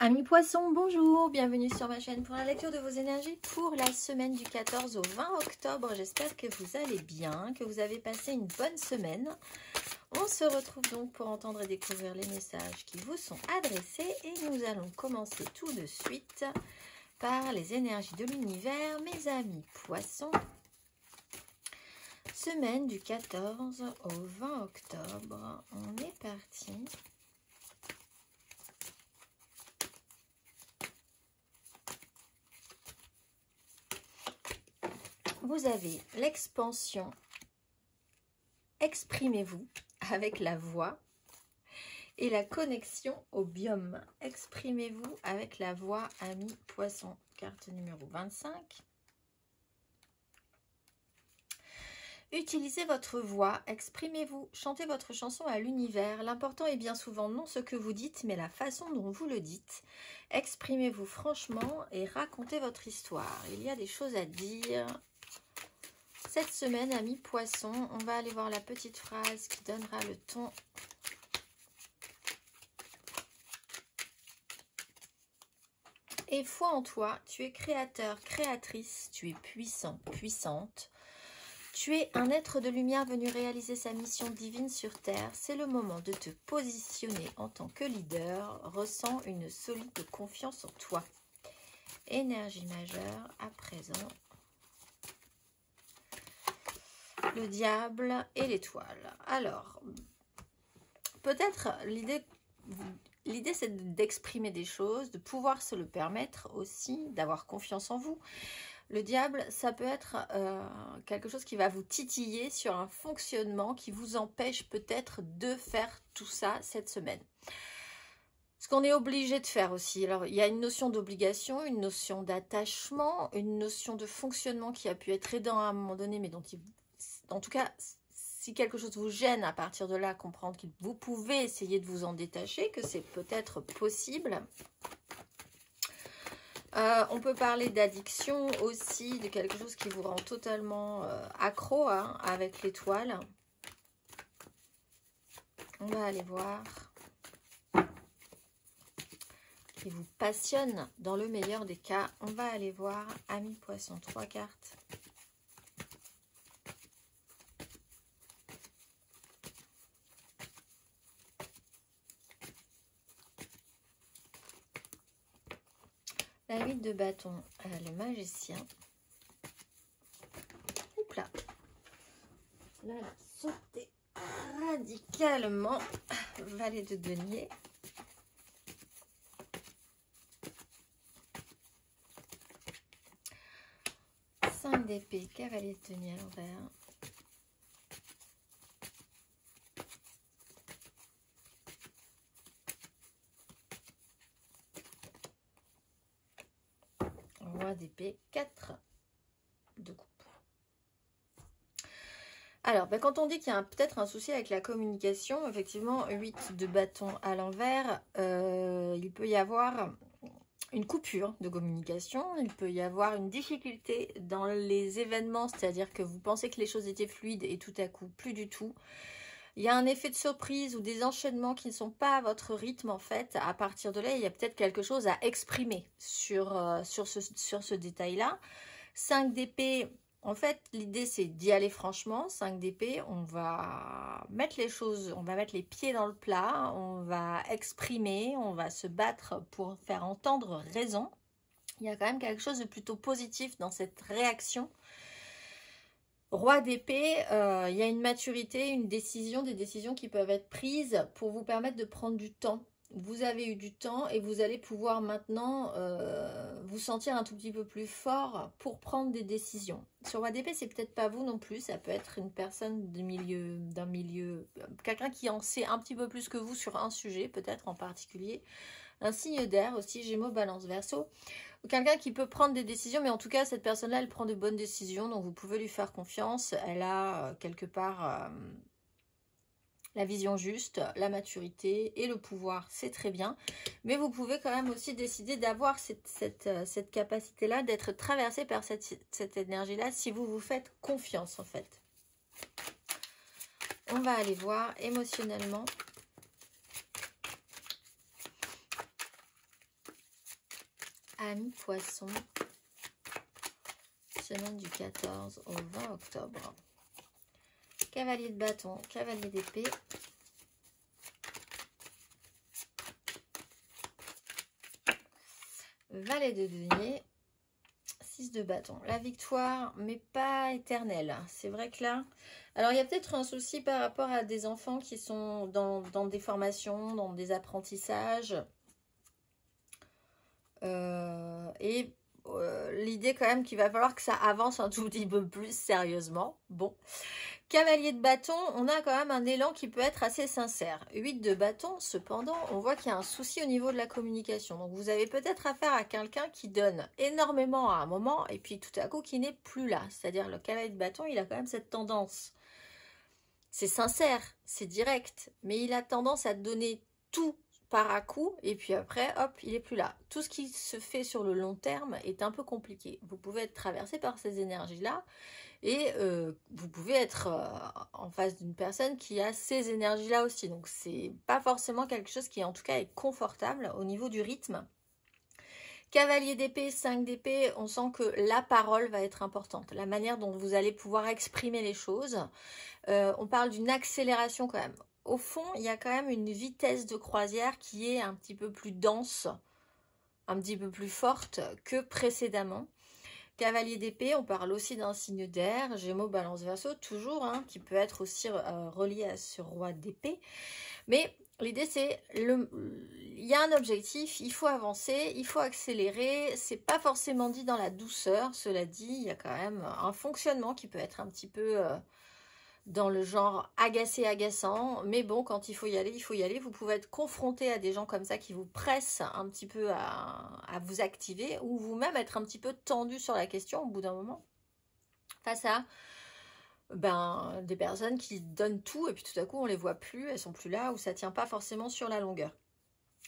Amis poissons, bonjour, bienvenue sur ma chaîne pour la lecture de vos énergies pour la semaine du 14 au 20 octobre. J'espère que vous allez bien, que vous avez passé une bonne semaine. On se retrouve donc pour entendre et découvrir les messages qui vous sont adressés et nous allons commencer tout de suite par les énergies de l'univers, mes amis poissons. Semaine du 14 au 20 octobre, on est parti. Vous avez l'expansion, exprimez-vous avec la voix, et la connexion au biome. Exprimez-vous avec la voix, amis poissons. Carte numéro 25. Utilisez votre voix, exprimez-vous, chantez votre chanson à l'univers. L'important est bien souvent non ce que vous dites, mais la façon dont vous le dites. Exprimez-vous franchement et racontez votre histoire. Il y a des choses à dire. Cette semaine, amis poissons, on va aller voir la petite phrase qui donnera le ton. Et foi en toi, tu es créateur, créatrice, tu es puissant, puissante. Tu es un être de lumière venu réaliser sa mission divine sur Terre. C'est le moment de te positionner en tant que leader. Ressens une solide confiance en toi. Énergie majeure à présent. Le diable et l'étoile. Alors, peut-être l'idée c'est d'exprimer des choses, de pouvoir se le permettre aussi, d'avoir confiance en vous. Le diable, ça peut être quelque chose qui va vous titiller sur un fonctionnement qui vous empêche peut-être de faire tout ça cette semaine. Ce qu'on est obligé de faire aussi. Alors, il y a une notion d'obligation, une notion d'attachement, une notion de fonctionnement qui a pu être aidant à un moment donné, mais en tout cas, si quelque chose vous gêne, à partir de là, comprendre que vous pouvez essayer de vous en détacher, que c'est peut-être possible. On peut parler d'addiction aussi, de quelque chose qui vous rend totalement accro avec l'étoile. On va aller voir. Qui vous passionne dans le meilleur des cas. On va aller voir, amis poissons, 3 cartes. La 8 de bâton, le magicien. Oups là. Là, elle a sauté radicalement. Valet de denier. D'épée, cavalier de denier à l'envers. Roi d'épée, 4 de coupe. Alors, quand on dit qu'il y a peut-être un souci avec la communication, effectivement, 8 de bâton à l'envers, il peut y avoir une coupure de communication, il peut y avoir une difficulté dans les événements, c'est-à-dire que vous pensez que les choses étaient fluides et tout à coup, plus du tout. Il y a un effet de surprise ou des enchaînements qui ne sont pas à votre rythme en fait. À partir de là, il y a peut-être quelque chose à exprimer sur ce détail-là. 5 d'épée, en fait, l'idée c'est d'y aller franchement. 5 d'épée, on va mettre les choses, on va mettre les pieds dans le plat, on va exprimer, on va se battre pour faire entendre raison. Il y a quand même quelque chose de plutôt positif dans cette réaction. Roi d'épée, il y a une maturité, une décision, des décisions qui peuvent être prises pour vous permettre de prendre du temps. Vous avez eu du temps et vous allez pouvoir maintenant vous sentir un tout petit peu plus fort pour prendre des décisions. Sur Roi d'épée, c'est peut-être pas vous non plus, ça peut être une personne d'un milieu, quelqu'un qui en sait un petit peu plus que vous sur un sujet, peut-être en particulier. Un signe d'air aussi, Gémeaux, Balance, Verseau. Quelqu'un qui peut prendre des décisions, mais en tout cas, cette personne-là, elle prend de bonnes décisions, donc vous pouvez lui faire confiance. Elle a quelque part la vision juste, la maturité et le pouvoir, c'est très bien. Mais vous pouvez quand même aussi décider d'avoir cette capacité-là, d'être traversé par cette énergie-là, si vous vous faites confiance, en fait. On va aller voir émotionnellement. Amis Poissons, semaine du 14 au 20 octobre. Cavalier de bâton, cavalier d'épée. Valet de denier, 6 de bâton. La victoire, mais pas éternelle. C'est vrai que là... Alors, il y a peut-être un souci par rapport à des enfants qui sont dans des formations, dans des apprentissages. L'idée quand même qu'il va falloir que ça avance un tout petit peu plus sérieusement. Bon. Cavalier de bâton, on a quand même un élan qui peut être assez sincère. 8 de bâton, cependant, on voit qu'il y a un souci au niveau de la communication. Donc, vous avez peut-être affaire à quelqu'un qui donne énormément à un moment et puis tout à coup qui n'est plus là. C'est-à-dire le cavalier de bâton, il a quand même cette tendance. C'est sincère, c'est direct, mais il a tendance à donner tout par à coup et puis après, hop, il est plus là. Tout ce qui se fait sur le long terme est un peu compliqué. Vous pouvez être traversé par ces énergies-là. Et vous pouvez être en face d'une personne qui a ces énergies-là aussi. Donc, c'est pas forcément quelque chose qui, en tout cas, est confortable au niveau du rythme. Cavalier d'épée, 5 d'épée, on sent que la parole va être importante. La manière dont vous allez pouvoir exprimer les choses. On parle d'une accélération quand même. Au fond, il y a quand même une vitesse de croisière qui est un petit peu plus dense, un petit peu plus forte que précédemment. Cavalier d'épée, on parle aussi d'un signe d'air, Gémeaux, Balance, Verseau, toujours, hein, qui peut être aussi relié à ce roi d'épée. Mais l'idée, c'est, il y a un objectif, il faut avancer, il faut accélérer. C'est pas forcément dit dans la douceur, cela dit, il y a quand même un fonctionnement qui peut être un petit peu dans le genre agacé, agaçant. Mais bon, quand il faut y aller, il faut y aller. Vous pouvez être confronté à des gens comme ça qui vous pressent un petit peu à vous activer ou vous-même être un petit peu tendu sur la question au bout d'un moment. Face à des personnes qui donnent tout et puis tout à coup on les voit plus, elles sont plus là ou ça tient pas forcément sur la longueur.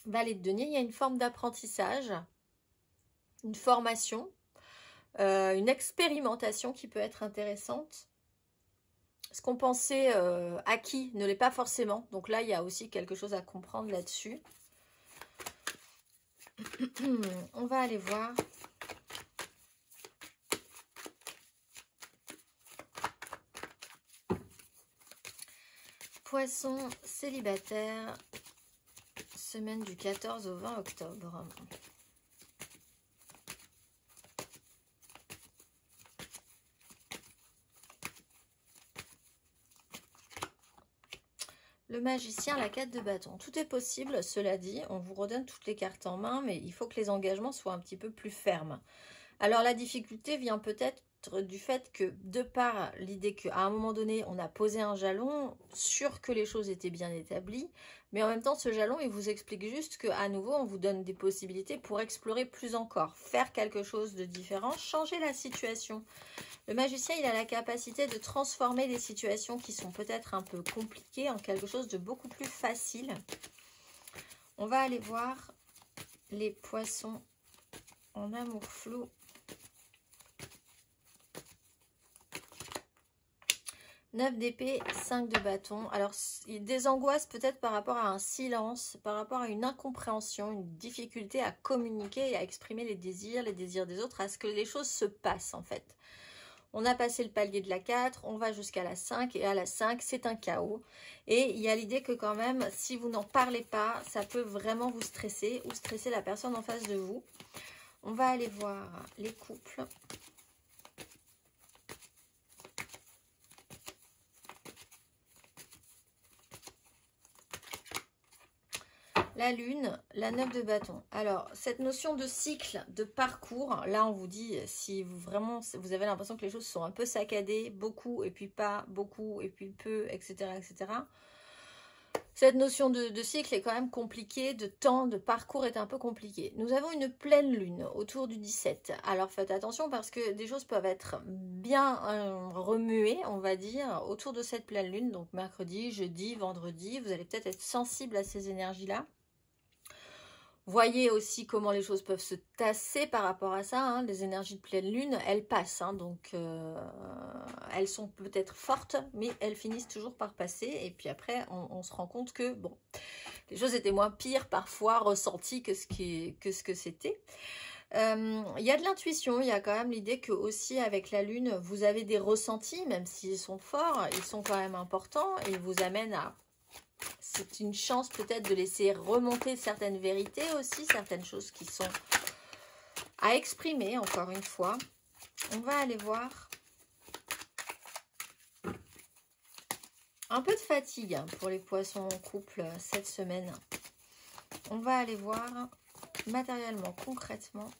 Valet de denier, il y a une forme d'apprentissage, une formation, une expérimentation qui peut être intéressante. Ce qu'on pensait acquis ne l'est pas forcément. Donc là, il y a aussi quelque chose à comprendre là-dessus. On va aller voir. Poisson célibataire, semaine du 14 au 20 octobre. Le magicien, la 4 de bâton. Tout est possible, cela dit, on vous redonne toutes les cartes en main, mais il faut que les engagements soient un petit peu plus fermes. Alors la difficulté vient peut-être du fait que, de par l'idée qu'à un moment donné, on a posé un jalon, sûr que les choses étaient bien établies, mais en même temps, ce jalon, il vous explique juste qu'à nouveau, on vous donne des possibilités pour explorer plus encore, faire quelque chose de différent, changer la situation. Le magicien, il a la capacité de transformer des situations qui sont peut-être un peu compliquées en quelque chose de beaucoup plus facile. On va aller voir les poissons en amour flou. Neuf d'épée, 5 de bâton. Alors, des angoisses peut-être par rapport à un silence, par rapport à une incompréhension, une difficulté à communiquer et à exprimer les désirs des autres, à ce que les choses se passent en fait. On a passé le palier de la 4, on va jusqu'à la 5 et à la 5, c'est un chaos. Et il y a l'idée que quand même, si vous n'en parlez pas, ça peut vraiment vous stresser ou stresser la personne en face de vous. On va aller voir les couples. La lune, la 9 de bâton. Alors, cette notion de cycle, de parcours, là on vous dit, si vous vraiment vous avez l'impression que les choses sont un peu saccadées, beaucoup et puis pas, beaucoup et puis peu, etc. etc. Cette notion de cycle est quand même compliquée, de temps, de parcours est un peu compliquée. Nous avons une pleine lune autour du 17. Alors faites attention parce que des choses peuvent être bien remuées, on va dire, autour de cette pleine lune. Donc mercredi, jeudi, vendredi, vous allez peut-être être sensible à ces énergies-là. Voyez aussi comment les choses peuvent se tasser par rapport à ça. Hein. Les énergies de pleine lune, elles passent. Hein, donc, elles sont peut-être fortes, mais elles finissent toujours par passer. Et puis après, on se rend compte que, bon, les choses étaient moins pires parfois ressenties que ce que c'était. Il y a de l'intuition, il y a quand même l'idée que aussi avec la lune, vous avez des ressentis, même s'ils sont forts, ils sont quand même importants et ils vous amènent à... C'est une chance peut-être de laisser remonter certaines vérités aussi, certaines choses qui sont à exprimer, encore une fois. On va aller voir un peu de fatigue pour les poissons en couple cette semaine. On va aller voir matériellement, concrètement.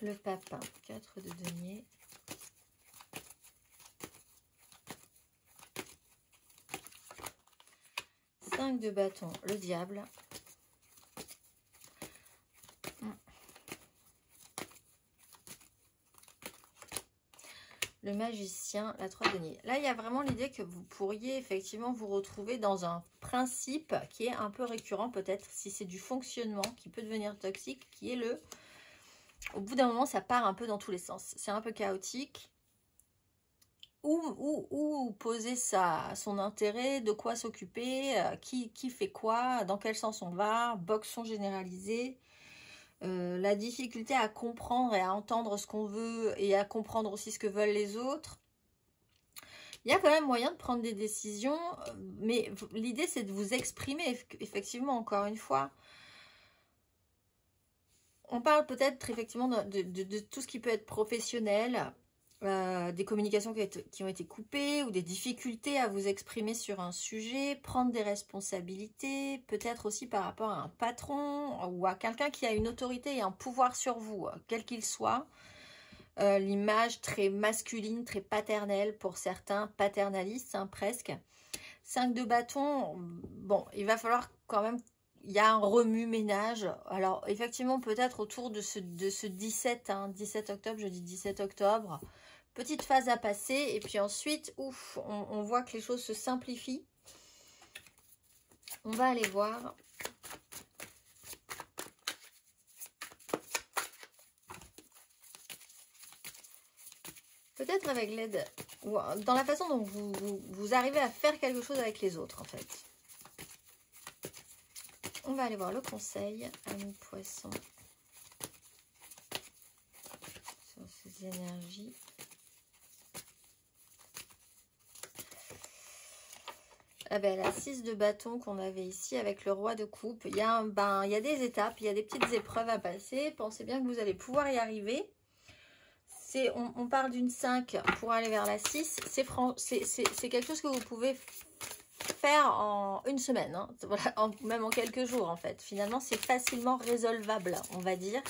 Le papin, 4 de denier. Cinq de bâton, le diable. Le magicien, la 3 de denier. Là, il y a vraiment l'idée que vous pourriez effectivement vous retrouver dans un principe qui est un peu récurrent peut-être, si c'est du fonctionnement qui peut devenir toxique, qui est le... Au bout d'un moment, ça part un peu dans tous les sens. C'est un peu chaotique. Où poser son intérêt, de quoi s'occuper, qui fait quoi, dans quel sens on va, boxon généralisé. La difficulté à comprendre et à entendre ce qu'on veut et à comprendre aussi ce que veulent les autres. Il y a quand même moyen de prendre des décisions, mais l'idée c'est de vous exprimer, effectivement, encore une fois. On parle peut-être effectivement de tout ce qui peut être professionnel, des communications qui ont été coupées ou des difficultés à vous exprimer sur un sujet, prendre des responsabilités, peut-être aussi par rapport à un patron ou à quelqu'un qui a une autorité et un pouvoir sur vous, quel qu'il soit. L'image très masculine, très paternelle pour certains, paternalistes hein, presque. 5 de bâton, bon, il va falloir quand même... Il y a un remue-ménage. Alors, effectivement, peut-être autour de ce 17, hein, 17 octobre, je dis 17 octobre. Petite phase à passer. Et puis ensuite, ouf, on voit que les choses se simplifient. On va aller voir. Peut-être avec l'aide, ou dans la façon dont vous arrivez à faire quelque chose avec les autres, en fait. On va aller voir le conseil, amis poissons, sur ces énergies. Ah ben, la 6 de bâton qu'on avait ici avec le roi de coupe. Il y a des étapes, il y a des petites épreuves à passer. Pensez bien que vous allez pouvoir y arriver. On parle d'une 5 pour aller vers la 6. C'est quelque chose que vous pouvez faire en une semaine, hein. Voilà, même en quelques jours en fait. Finalement, c'est facilement résolvable, on va dire.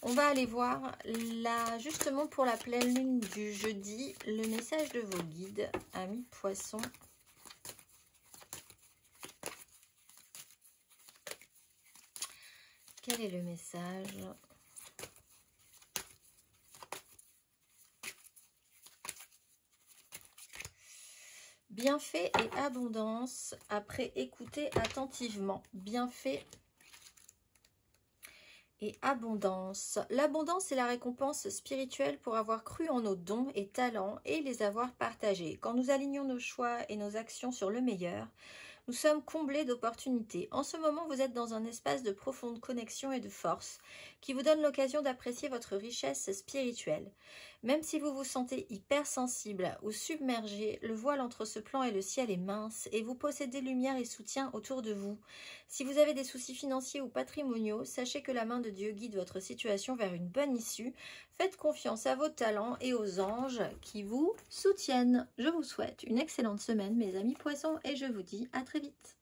On va aller voir, là, justement pour la pleine lune du jeudi, le message de vos guides, amis poissons. Quel est le message ? Bienfait et abondance, après écouter attentivement. Bienfait et abondance. L'abondance est la récompense spirituelle pour avoir cru en nos dons et talents et les avoir partagés. Quand nous alignons nos choix et nos actions sur le meilleur, nous sommes comblés d'opportunités. En ce moment, vous êtes dans un espace de profonde connexion et de force qui vous donne l'occasion d'apprécier votre richesse spirituelle. Même si vous vous sentez hypersensible ou submergé, le voile entre ce plan et le ciel est mince et vous possédez lumière et soutien autour de vous. Si vous avez des soucis financiers ou patrimoniaux, sachez que la main de Dieu guide votre situation vers une bonne issue. Faites confiance à vos talents et aux anges qui vous soutiennent. Je vous souhaite une excellente semaine, mes amis poissons, et je vous dis à très vite.